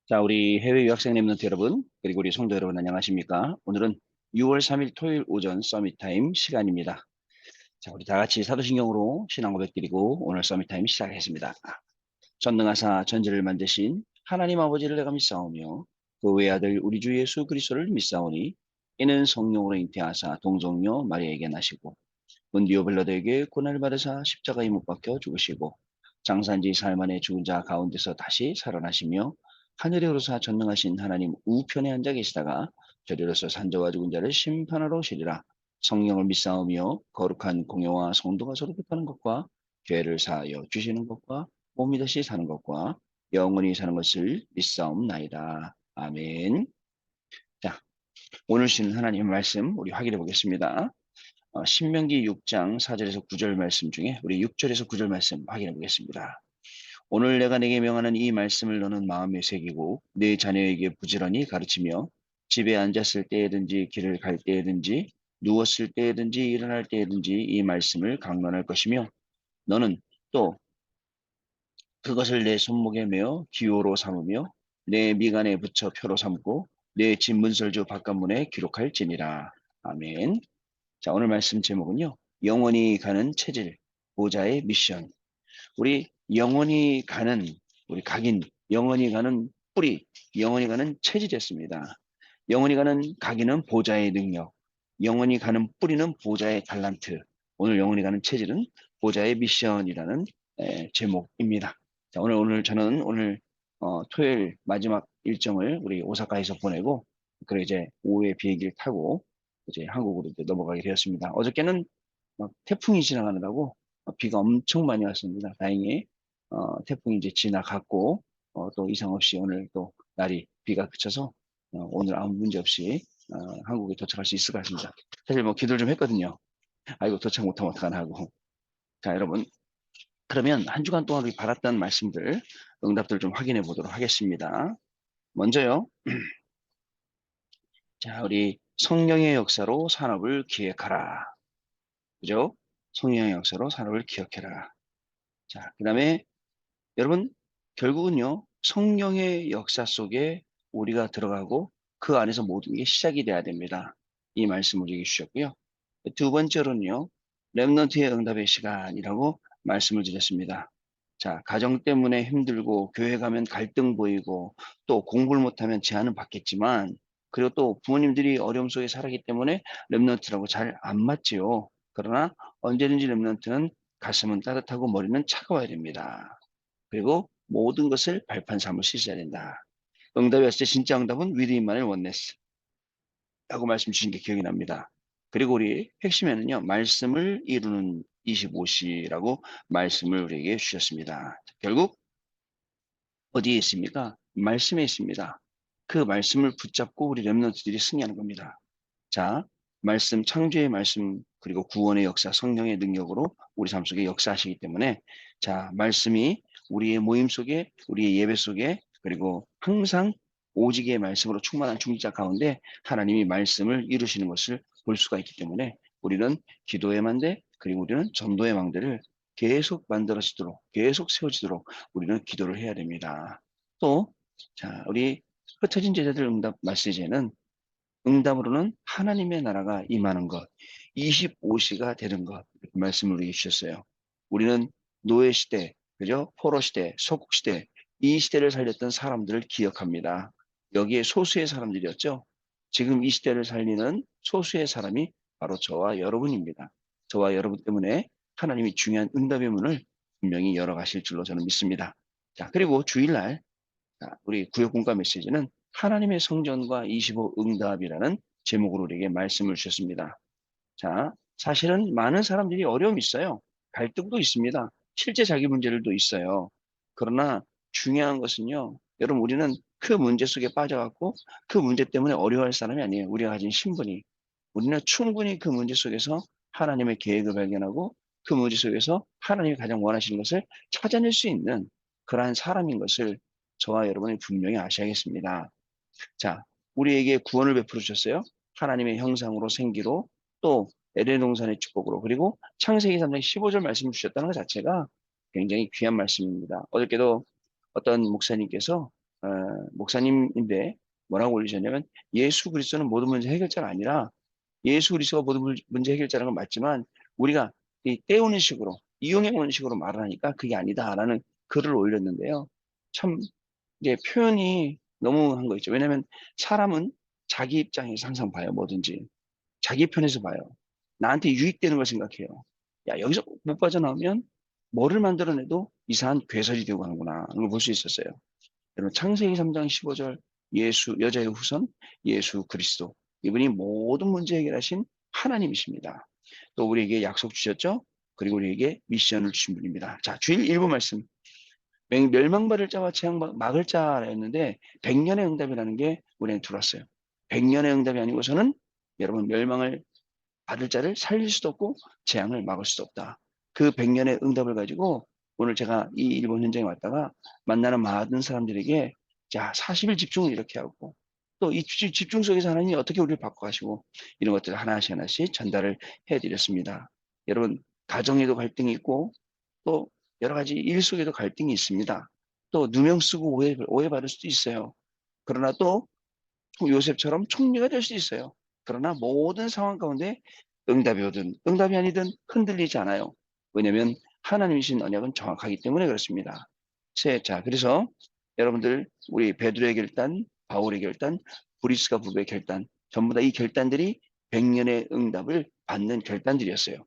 자, 우리 해외 유학생 랩런트 여러분, 그리고 우리 성도 여러분 안녕하십니까? 오늘은 6월 3일 토요일 오전 서밋 타임 시간입니다. 자, 우리 다 같이 사도신경으로 신앙 고백 드리고 오늘 서밋 타임 시작하겠습니다. 전능하사 전지를 만드신 하나님 아버지를 내가 믿사오며 그 외아들 우리 주 예수 그리스도를 믿사오니 이는 성령으로 잉태하사 동정녀 마리아에게 나시고 본디오 빌라도에게 고난을 받으사 십자가에 못 박혀 죽으시고 장사한지 사흘 만에 죽은 자 가운데서 다시 살아나시며 하늘에 오르사 전능하신 하나님 우편에 앉아 계시다가 저리로서 산자와 죽은 자를 심판하러 오시리라. 성령을 믿사오며 거룩한 공예와 성도가 서로 교통하는 것과 죄를 사하여 주시는 것과 몸이 다시 사는 것과 영원히 사는 것을 믿사옵나이다. 아멘. 자, 오늘 주시는 하나님의 말씀 우리 확인해 보겠습니다. 신명기 6장 4절에서 9절 말씀 중에 우리 6절에서 9절 말씀 확인해 보겠습니다. 오늘 내가 내게 명하는 이 말씀을 너는 마음에 새기고 네 자녀에게 부지런히 가르치며 집에 앉았을 때에든지 길을 갈 때에든지 누웠을 때에든지 일어날 때에든지 이 말씀을 강론할 것이며 너는 또 그것을 내 손목에 메어 기호로 삼으며 내 미간에 붙여 표로 삼고 내 집 문설주 바깥문에 기록할지니라. 아멘. 자, 오늘 말씀 제목은요. 영원히 가는 체질, 보좌의 미션. 우리 영원히 가는, 우리 각인, 영원히 가는 뿌리, 영원히 가는 체질이었습니다. 영원히 가는 각인은 보좌의 능력, 영원히 가는 뿌리는 보좌의 달란트. 오늘 영원히 가는 체질은 보좌의 미션이라는 제목입니다. 자, 오늘 저는 오늘 토요일 마지막 일정을 우리 오사카에서 보내고, 그리고 이제 오후에 비행기를 타고 이제 한국으로 이제 넘어가게 되었습니다. 어저께는 막 태풍이 지나가느라고 비가 엄청 많이 왔습니다. 다행히 태풍이 이제 지나갔고 또 이상 없이 오늘 또 날이 비가 그쳐서 오늘 아무 문제 없이 한국에 도착할 수 있을 것 같습니다. 사실 뭐 기도를 좀 했거든요. 아이고 도착 못하면 어떡하나 하고. 자, 여러분, 그러면 한 주간 동안 우리 받았던 말씀들, 응답들 좀 확인해 보도록 하겠습니다. 먼저요. 자, 우리 성령의 역사로 산업을 기획하라. 그죠? 성령의 역사로 산업을 기억해라. 자, 그 다음에 여러분, 결국은요, 성령의 역사 속에 우리가 들어가고 그 안에서 모든 게 시작이 돼야 됩니다. 이 말씀 우리에게 주셨고요. 두 번째로는요, 렘넌트의 응답의 시간이라고 말씀을 드렸습니다. 자, 가정 때문에 힘들고 교회 가면 갈등 보이고 또 공부를 못하면 제한은 받겠지만 그리고 또 부모님들이 어려움 속에 살았기 때문에 렘넌트라고 잘 안 맞지요. 그러나 언제든지 렘넌트는 가슴은 따뜻하고 머리는 차가워야 됩니다. 그리고 모든 것을 발판 삼을 수 있어야 된다. 응답이 왔을 때 진짜 응답은 위대인만을 원냈어. 라고 말씀 주신 게 기억이 납니다. 그리고 우리 핵심에는요, 말씀을 이루는 25시라고 말씀을 우리에게 주셨습니다. 결국 어디에 있습니까? 말씀에 있습니다. 그 말씀을 붙잡고 우리 렘넌트들이 승리하는 겁니다. 자, 말씀, 창조의 말씀, 그리고 구원의 역사, 성령의 능력으로 우리 삶 속에 역사하시기 때문에 자, 말씀이 우리의 모임 속에, 우리의 예배 속에, 그리고 항상 오직의 말씀으로 충만한 중직자 가운데 하나님이 말씀을 이루시는 것을 볼 수가 있기 때문에 우리는 기도의 만대, 그리고 우리는 전도의 망대를 계속 만들어지도록, 계속 세워지도록 우리는 기도를 해야 됩니다. 또, 자, 우리 흩어진 제자들 응답 메시지에는 응답으로는 하나님의 나라가 임하는 것, 25시가 되는 것, 이렇게 말씀을 우리에게 주셨어요. 우리는 노예 시대, 그죠? 포로 시대, 소국 시대, 이 시대를 살렸던 사람들을 기억합니다. 여기에 소수의 사람들이었죠. 지금 이 시대를 살리는 소수의 사람이 바로 저와 여러분입니다. 저와 여러분 때문에 하나님이 중요한 응답의 문을 분명히 열어가실 줄로 저는 믿습니다. 자, 그리고 주일날 우리 구역 공과 메시지는 하나님의 성전과 25 응답이라는 제목으로 우리에게 말씀을 주셨습니다. 자, 사실은 많은 사람들이 어려움이 있어요. 갈등도 있습니다. 실제 자기 문제들도 있어요. 그러나 중요한 것은요, 여러분, 우리는 그 문제 속에 빠져갖고 그 문제 때문에 어려워할 사람이 아니에요. 우리가 가진 신분이. 우리는 충분히 그 문제 속에서 하나님의 계획을 발견하고 그 문제 속에서 하나님이 가장 원하시는 것을 찾아낼 수 있는 그러한 사람인 것을 저와 여러분이 분명히 아셔야겠습니다. 자, 우리에게 구원을 베풀어 주셨어요. 하나님의 형상으로 생기로 또 에덴 동산의 축복으로 그리고 창세기 3장 15절 말씀을 주셨다는 것 자체가 굉장히 귀한 말씀입니다. 어저께도 어떤 목사님께서 목사님인데 뭐라고 올리셨냐면 예수 그리스도는 모든 문제 해결자가 아니라 예수 그리스도가 모든 문제 해결자라는 건 맞지만 우리가 이 때우는 식으로 이용해 오는 식으로 말을 하니까 그게 아니다라는 글을 올렸는데요. 참 이게 표현이 너무 한 거 있죠. 왜냐하면 사람은 자기 입장에서 항상 봐요. 뭐든지 자기 편에서 봐요. 나한테 유익되는 걸 생각해요. 야, 여기서 못 빠져나오면 뭐를 만들어내도 이상한 괴설이 되고 하는구나 하는 걸 볼 수 있었어요. 여러분 창세기 3장 15절 예수 여자의 후손 예수 그리스도 이분이 모든 문제 해결하신 하나님이십니다. 또 우리에게 약속 주셨죠. 그리고 우리에게 미션을 주신 분입니다. 자, 주일 일부 말씀 멸망받을 자와 재앙 막을 자였는데 100년의 응답이라는 게 우리한테 들어왔어요. 100년의 응답이 아니고서는 여러분 멸망을 받을 자를 살릴 수도 없고 재앙을 막을 수도 없다. 그 100년의 응답을 가지고 오늘 제가 이 일본 현장에 왔다가 만나는 많은 사람들에게 자 40일 집중을 이렇게 하고 또 이 집중 속에서 하나님이 어떻게 우리를 바꿔가시고 이런 것들을 하나씩 하나씩 전달을 해드렸습니다. 여러분 가정에도 갈등이 있고 또 여러 가지 일 속에도 갈등이 있습니다. 또 누명 쓰고 오해받을 수도 있어요. 그러나 또 요셉처럼 총리가 될 수 있어요. 그러나 모든 상황 가운데 응답이 오든 응답이 아니든 흔들리지 않아요. 왜냐하면 하나님이 주신 언약은 정확하기 때문에 그렇습니다. 자, 그래서 여러분들 우리 베드로의 결단, 바울의 결단, 브리스가 부부의 결단 전부 다 이 결단들이 100년의 응답을 받는 결단들이었어요.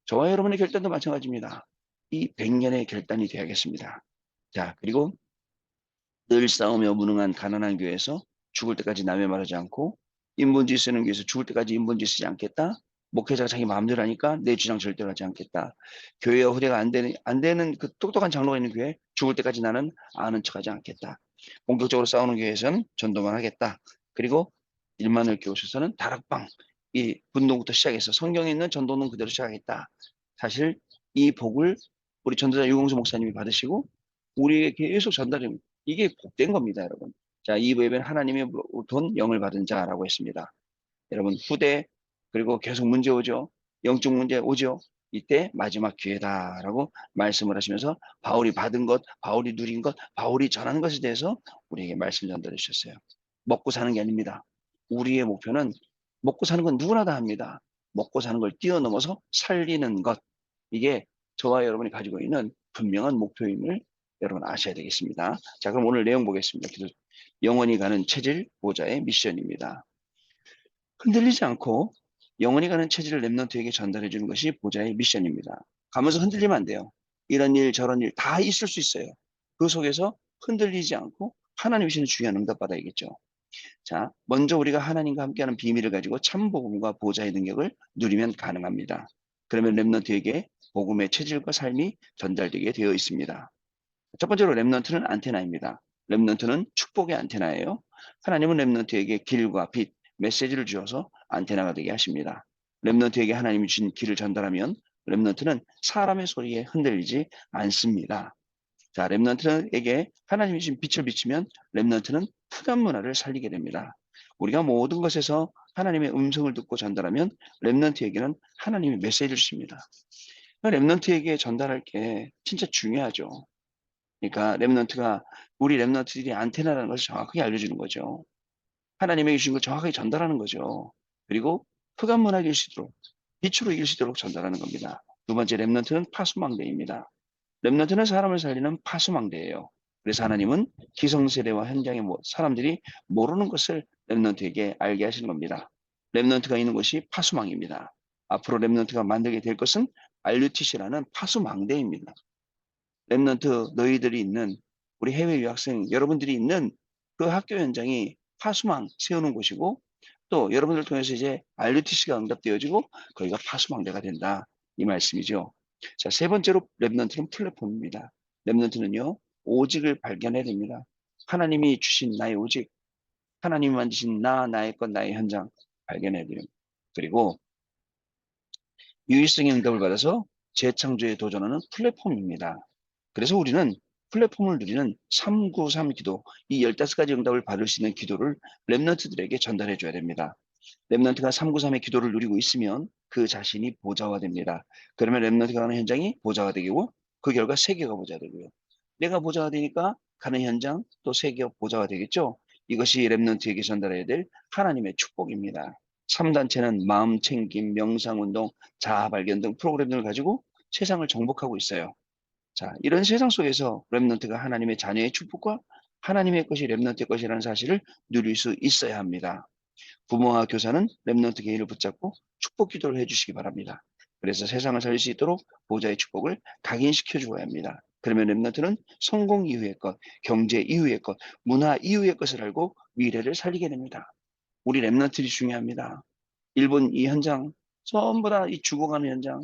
저와 여러분의 결단도 마찬가지입니다. 이 100년의 결단이 되어야겠습니다. 자, 그리고 늘 싸우며 무능한 가난한 교회에서 죽을 때까지 남의 말하지 않고 인본주의 쓰는 교회에서 죽을 때까지 인본주의 쓰지 않겠다. 목회자가 자기 마음대로 하니까 내 주장 절대로 하지 않겠다. 교회와 후대가 안 되는 그 똑똑한 장로가 있는 교회 죽을 때까지 나는 아는 척하지 않겠다. 본격적으로 싸우는 교회에서는 전도만 하겠다. 그리고 일만을 교우셔서는 다락방 이 분동부터 시작해서 성경에 있는 전도는 그대로 시작하겠다. 사실 이 복을 우리 전도자 유공수 목사님이 받으시고 우리에게 계속 전달됩니다. 이게 복된 겁니다, 여러분. 자, 이 예배는 하나님의 돈 영을 받은 자라고 했습니다. 여러분, 후대, 그리고 계속 문제 오죠. 영적 문제 오죠. 이때 마지막 기회다라고 말씀을 하시면서 바울이 받은 것, 바울이 누린 것, 바울이 전하는 것에 대해서 우리에게 말씀 전달해 주셨어요. 먹고 사는 게 아닙니다. 우리의 목표는 먹고 사는 건 누구나 다 합니다. 먹고 사는 걸 뛰어넘어서 살리는 것. 이게 저와 여러분이 가지고 있는 분명한 목표임을 여러분 아셔야 되겠습니다. 자, 그럼 오늘 내용 보겠습니다. 영원히 가는 체질 보좌의 미션입니다. 흔들리지 않고 영원히 가는 체질을 랩런트에게 전달해 주는 것이 보좌의 미션입니다. 가면서 흔들리면 안 돼요. 이런 일 저런 일 다 있을 수 있어요. 그 속에서 흔들리지 않고 하나님이 주시는 중요한 응답 받아야겠죠. 자, 먼저 우리가 하나님과 함께하는 비밀을 가지고 참 복음과 보좌의 능력을 누리면 가능합니다. 그러면 랩런트에게 복음의 체질과 삶이 전달되게 되어 있습니다. 첫 번째로 랩런트는 안테나입니다. 랩런트는 축복의 안테나예요. 하나님은 랩런트에게 길과 빛, 메시지를 주어서 안테나가 되게 하십니다. 랩런트에게 하나님이 주신 길을 전달하면 랩런트는 사람의 소리에 흔들리지 않습니다. 자, 랩런트에게 하나님이 주신 빛을 비추면 랩런트는 흑암 문화를 살리게 됩니다. 우리가 모든 것에서 하나님의 음성을 듣고 전달하면 랩런트에게는 하나님의 메시지를 주십니다. 랩런트에게 전달할 게 진짜 중요하죠. 그러니까 랩런트가 우리 랩런트들이 안테나라는 것을 정확하게 알려주는 거죠. 하나님에게 주신 걸 정확하게 전달하는 거죠. 그리고 흑암 문화를 이길 수 있도록 빛으로 이길 수 있도록 전달하는 겁니다. 두 번째 랩런트는 파수망대입니다. 렘넌트는 사람을 살리는 파수망대예요. 그래서 하나님은 기성세대와 현장의 사람들이 모르는 것을 렘넌트에게 알게 하시는 겁니다. 렘넌트가 있는 곳이 파수망입니다. 앞으로 렘넌트가 만들게 될 것은 RUTC라는 파수망대입니다. 렘넌트 너희들이 있는 우리 해외 유학생 여러분들이 있는 그 학교 현장이 파수망 세우는 곳이고 또 여러분들 통해서 이제 RUTC가 응답되어지고 거기가 파수망대가 된다. 이 말씀이죠. 자, 세 번째로 랩넌트는 플랫폼입니다. 랩넌트는요, 오직을 발견해야 됩니다. 하나님이 주신 나의 오직, 하나님이 만드신 나의 것, 나의 현장 발견해야 돼요. 그리고 유일성의 응답을 받아서 재창조에 도전하는 플랫폼입니다. 그래서 우리는 플랫폼을 누리는 393 기도, 이 15가지 응답을 받을 수 있는 기도를 랩넌트들에게 전달해 줘야 됩니다. 랩넌트가 393의 기도를 누리고 있으면 그 자신이 보좌가 됩니다. 그러면 랩넌트가 가는 현장이 보좌가 되고 그 결과 세계가 보좌가 되고요. 내가 보좌가 되니까 가는 현장, 또 세계의 보좌가 되겠죠. 이것이 렘넌트에게 전달해야 될 하나님의 축복입니다. 3단체는 마음 챙김, 명상운동, 자아발견 등 프로그램들을 가지고 세상을 정복하고 있어요. 자, 이런 세상 속에서 렘넌트가 하나님의 자녀의 축복과 하나님의 것이 렘넌트의 것이라는 사실을 누릴 수 있어야 합니다. 부모와 교사는 렘넌트 개인을 붙잡고 축복 기도를 해주시기 바랍니다. 그래서 세상을 살릴 수 있도록 보좌의 축복을 각인시켜 주어야 합니다. 그러면 렘넌트는 성공 이후의 것, 경제 이후의 것, 문화 이후의 것을 알고 미래를 살리게 됩니다. 우리 렘넌트들이 중요합니다. 일본 이 현장, 전부 다 이 죽어가는 현장,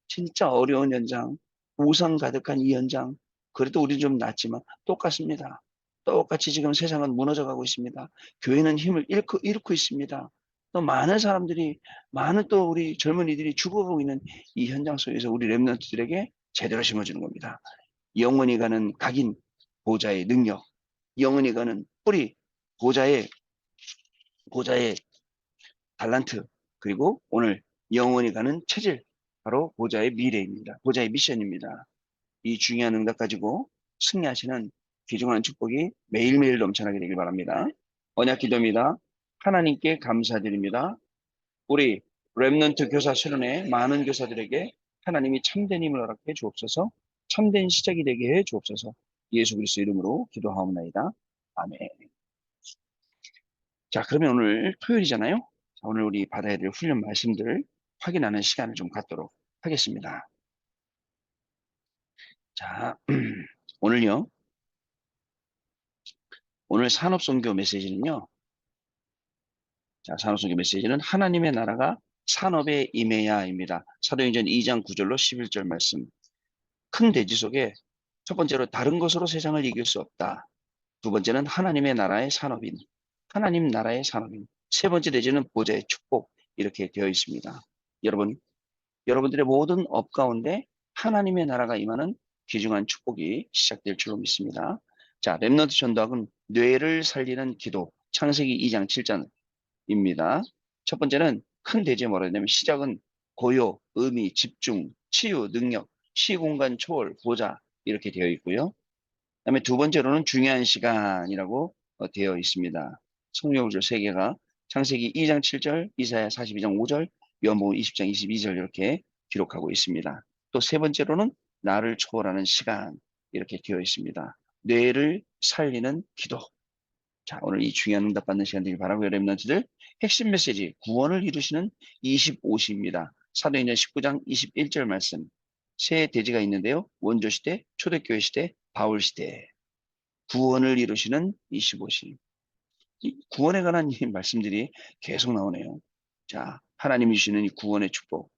진짜 어려운 현장, 우상 가득한 이 현장, 그래도 우리 좀 낫지만 똑같습니다. 똑같이 지금 세상은 무너져 가고 있습니다. 교회는 힘을 잃고 있습니다. 또 많은 사람들이, 많은 또 우리 젊은이들이 죽어가고 있는 이 현장 속에서 우리 렘넌트들에게 제대로 심어주는 겁니다. 영원히 가는 각인, 보좌의 능력, 영원히 가는 뿌리, 보좌의, 보좌의 달란트, 그리고 오늘 영원히 가는 체질, 바로 보좌의 미래입니다. 보좌의 미션입니다. 이 중요한 응답 가지고 승리하시는 귀중한 축복이 매일매일 넘쳐나게 되길 바랍니다. 언약 기도입니다. 하나님께 감사드립니다. 우리 렘넌트 교사 수련회 많은 교사들에게 하나님이 참된 힘을 허락해 주옵소서, 참된 시작이 되게 해 주옵소서. 예수 그리스도 이름으로 기도하옵나이다. 아멘. 자, 그러면 오늘 토요일이잖아요. 자, 오늘 우리 받아야 될 훈련 말씀들 확인하는 시간을 좀 갖도록 하겠습니다. 자, 오늘요. 오늘 산업선교 메시지는요. 자, 산업선교 메시지는 하나님의 나라가 산업에 임해야입니다. 사도행전 2장 9절로 11절 말씀. 큰 대지 속에 첫 번째로 다른 것으로 세상을 이길 수 없다. 두 번째는 하나님의 나라의 산업인. 하나님 나라의 산업인. 세 번째 대지는 보좌의 축복. 이렇게 되어 있습니다. 여러분, 여러분들의 모든 업 가운데 하나님의 나라가 임하는 귀중한 축복이 시작될 줄로 믿습니다. 자, 렘넌트 전도학은 뇌를 살리는 기도, 창세기 2장 7절입니다. 첫 번째는 큰 대지에 뭐라 했냐면 시작은 고요, 의미, 집중, 치유, 능력, 시공간 초월, 보좌 이렇게 되어 있고요. 그다음에 두 번째로는 중요한 시간이라고 되어 있습니다. 성경구절 세 개가 창세기 2장 7절, 이사야 42장 5절, 요한복음 20장 22절 이렇게 기록하고 있습니다. 또 세 번째로는 나를 초월하는 시간 이렇게 되어 있습니다. 뇌를 살리는 기도. 자, 오늘 이 중요한 응답 받는 시간 되길 바라고요. 렘넌트들 핵심 메시지 구원을 이루시는 25시입니다. 사도행전 19장 21절 말씀. 세 대지가 있는데요. 원조시대, 초대교회 시대, 바울 시대. 구원을 이루시는 25시. 이 구원에 관한 이 말씀들이 계속 나오네요. 자, 하나님이 주시는 이 구원의 축복.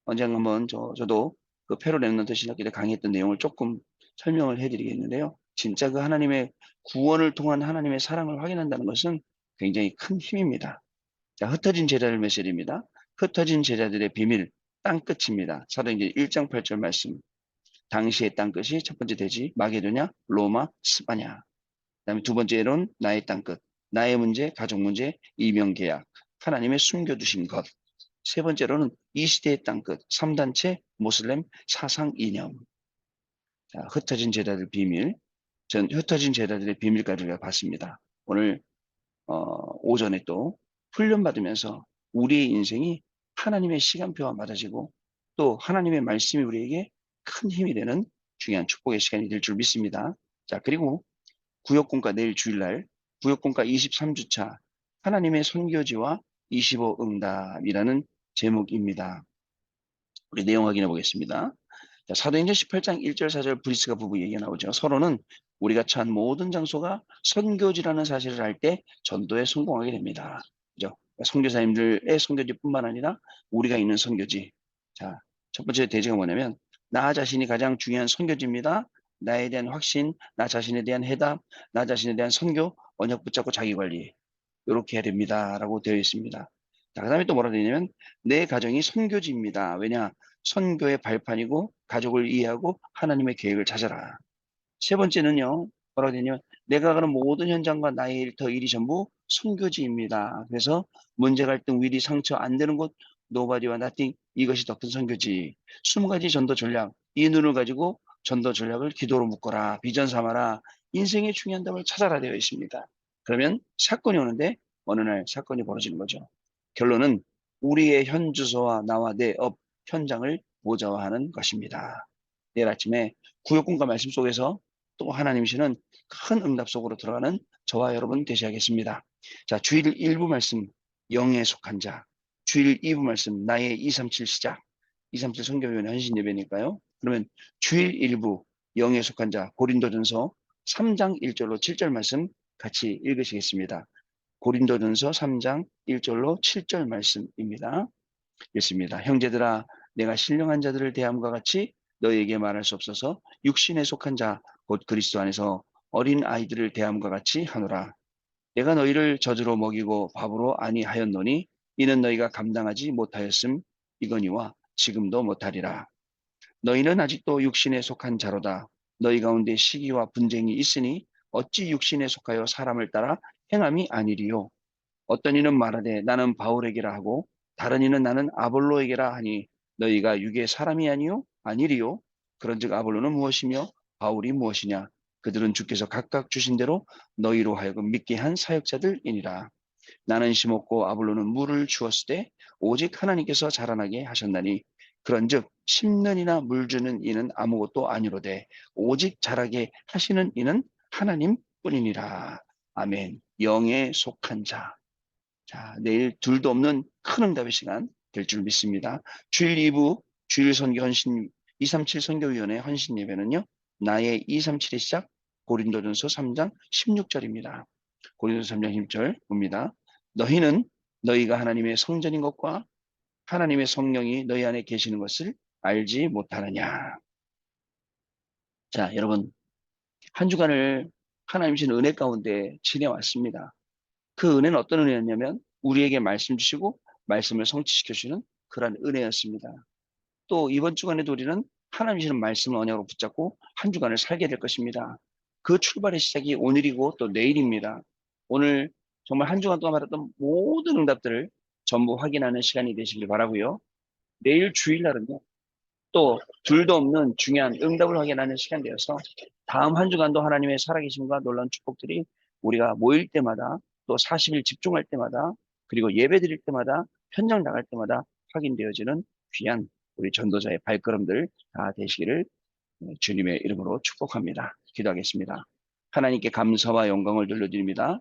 언젠가 한번 저도 그 페로 렘넌트 신학기 때 강의했던 내용을 조금 설명을 해드리겠는데요. 진짜 그 하나님의 구원을 통한 하나님의 사랑을 확인한다는 것은 굉장히 큰 힘입니다. 자, 흩어진 제자들 메시지입니다. 흩어진 제자들의 비밀, 땅끝입니다. 사도행전 1장 8절 말씀. 당시의 땅끝이 첫 번째 대지, 마게도냐, 로마, 스파냐. 그다음에 두 번째로는 나의 땅끝, 나의 문제, 가족 문제, 이명계약, 하나님의 숨겨두신 것. 세 번째로는 이 시대의 땅끝, 3단체, 모슬렘, 사상 이념. 자, 흩어진 제자들 비밀. 전 흩어진 제자들의 비밀까지 우리가 봤습니다. 오늘 오전에 또 훈련받으면서 우리의 인생이 하나님의 시간표와 맞아지고 또 하나님의 말씀이 우리에게 큰 힘이 되는 중요한 축복의 시간이 될 줄 믿습니다. 자, 그리고 구역공과 내일 주일날 구역공과 23주차 하나님의 선교지와 25 응답이라는 제목입니다. 우리 내용 확인해 보겠습니다. 자, 사도행전 18장 1절 4절 브리스가 부부 얘기가 나오죠. 서로는 우리가 처한 모든 장소가 선교지라는 사실을 알 때 전도에 성공하게 됩니다. 그죠? 선교사님들의 선교지뿐만 아니라 우리가 있는 선교지. 자, 첫 번째 대지가 뭐냐면 나 자신이 가장 중요한 선교지입니다. 나에 대한 확신, 나 자신에 대한 해답, 나 자신에 대한 선교, 언약 붙잡고 자기 관리. 이렇게 해야 됩니다라고 되어 있습니다. 자, 그다음에 또 뭐라 되어 있냐면 내 가정이 선교지입니다. 왜냐? 선교의 발판이고 가족을 이해하고 하나님의 계획을 찾아라. 세 번째는요. 뭐라고 되냐면 내가 가는 모든 현장과 나의 일터 일이 전부 선교지입니다. 그래서 문제 갈등 위리 상처 안 되는 곳 노바디와 나띵 이것이 더 큰 선교지. 20가지 전도 전략 이 눈을 가지고 전도 전략을 기도로 묶어라. 비전 삼아라. 인생의 중요한 답을 찾아라 되어 있습니다. 그러면 사건이 오는데 어느 날 사건이 벌어지는 거죠. 결론은 우리의 현 주소와 나와 내 업 현장을 모자화하는 것입니다. 내일 아침에 구역군과 말씀 속에서 또 하나님이시는 큰 응답 속으로 들어가는 저와 여러분 되셔야겠습니다. 자, 주일 1부 말씀 영에 속한 자, 주일 2부 말씀 나의 237 시작, 237 선교위원회 헌신 예배니까요. 그러면 주일 1부 영에 속한 자 고린도전서 3장 1절로 7절 말씀 같이 읽으시겠습니다. 고린도전서 3장 1절로 7절 말씀입니다. 읽습니다. 형제들아 내가 신령한 자들을 대함과 같이 너희에게 말할 수 없어서 육신에 속한 자 곧 그리스도 안에서 어린 아이들을 대함과 같이 하노라. 내가 너희를 젖으로 먹이고 밥으로 아니하였노니 이는 너희가 감당하지 못하였음 이거니와 지금도 못하리라. 너희는 아직도 육신에 속한 자로다. 너희 가운데 시기와 분쟁이 있으니 어찌 육신에 속하여 사람을 따라 행함이 아니리요. 어떤 이는 말하되 나는 바울에게라 하고 다른 이는 나는 아볼로에게라 하니 너희가 육의 사람이 아니요 아니리요. 그런즉 아볼로는 무엇이며 바울이 무엇이냐. 그들은 주께서 각각 주신 대로 너희로 하여금 믿게 한 사역자들이니라. 나는 심었고 아볼로는 물을 주었을 때 오직 하나님께서 자라나게 하셨나니 그런즉 심는 이나 물 주는 이는 아무것도 아니로되 오직 자라게 하시는 이는 하나님뿐이니라. 아멘. 영에 속한 자. 자, 내일 둘도 없는 큰 응답의 시간 될 줄 믿습니다. 주일 2부 주일 선교 헌신 237 선교위원회 헌신 예배는요. 나의 237의 시작 고린도전서 3장 16절입니다. 고린도전서 3장 16절 봅니다. 너희는 너희가 하나님의 성전인 것과 하나님의 성령이 너희 안에 계시는 것을 알지 못하느냐. 자, 여러분 한 주간을 하나님 주신 은혜 가운데 지내왔습니다. 그 은혜는 어떤 은혜였냐면 우리에게 말씀 주시고 말씀을 성취시켜 주시는 그러한 은혜였습니다. 또 이번 주간에도 우리는 하나님 주시는 말씀을 언약으로 붙잡고 한 주간을 살게 될 것입니다. 그 출발의 시작이 오늘이고 또 내일입니다. 오늘 정말 한 주간 동안 받았던 모든 응답들을 전부 확인하는 시간이 되시길 바라고요. 내일 주일날은요. 또 둘도 없는 중요한 응답을 확인하는 시간 되어서 다음 한 주간도 하나님의 살아계심과 놀라운 축복들이 우리가 모일 때마다 또 40일 집중할 때마다 그리고 예배 드릴 때마다 현장 나갈 때마다 확인되어지는 귀한 우리 전도자의 발걸음들 다 되시기를 주님의 이름으로 축복합니다. 기도하겠습니다. 하나님께 감사와 영광을 돌려드립니다.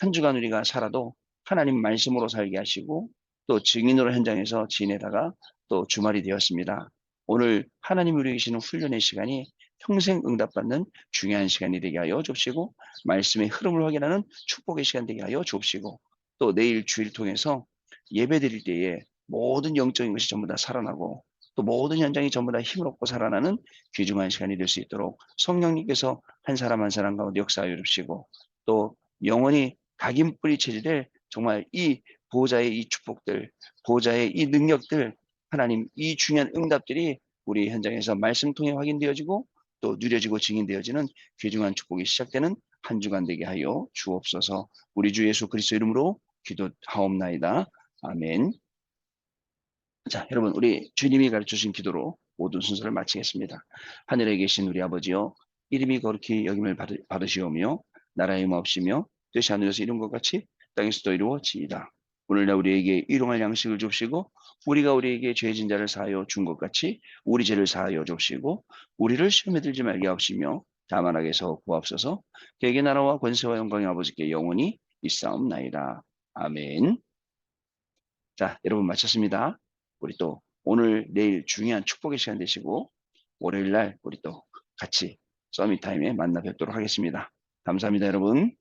한 주간 우리가 살아도 하나님 말씀으로 살게 하시고 또 증인으로 현장에서 지내다가 또 주말이 되었습니다. 오늘 하나님 우리에게 주시는 훈련의 시간이 평생 응답받는 중요한 시간이 되게 하여 주옵시고 말씀의 흐름을 확인하는 축복의 시간 되게 하여 주옵시고 또 내일 주일 통해서 예배 드릴 때에 모든 영적인 것이 전부 다 살아나고 또 모든 현장이 전부 다 힘을 얻고 살아나는 귀중한 시간이 될 수 있도록 성령님께서 한 사람 한 사람 가운데 역사하여 주시고 또 영원히 각인뿌리 체질될 정말 이 보호자의 이 축복들, 보호자의 이 능력들, 하나님 이 중요한 응답들이 우리 현장에서 말씀 통해 확인되어지고 또 누려지고 증인되어지는 귀중한 축복이 시작되는 한 주간 되게 하여 주옵소서. 우리 주 예수 그리스도 이름으로 기도하옵나이다. 아멘. 자, 여러분 우리 주님이 가르쳐주신 기도로 모든 순서를 마치겠습니다. 하늘에 계신 우리 아버지여 이름이 거룩히 여김을 받으시오며 나라의 마옵시며 뜻이 하늘에서 이룬 것 같이 땅에서도 이루어지이다. 오늘날 우리에게 일용할 양식을 줍시고 우리가 우리에게 죄진 자를 사하여 준 것 같이 우리 죄를 사하여 줍시고 우리를 시험에 들지 말게 하옵시며 다만 악에서 구하옵소서. 대개 나라와 권세와 영광이 아버지께 영원히 있사옵나이다. 아멘. 자, 여러분 마쳤습니다. 우리 또 오늘 내일 중요한 축복의 시간 되시고 월요일 날 우리 또 같이 서밋 타임에 만나 뵙도록 하겠습니다. 감사합니다, 여러분.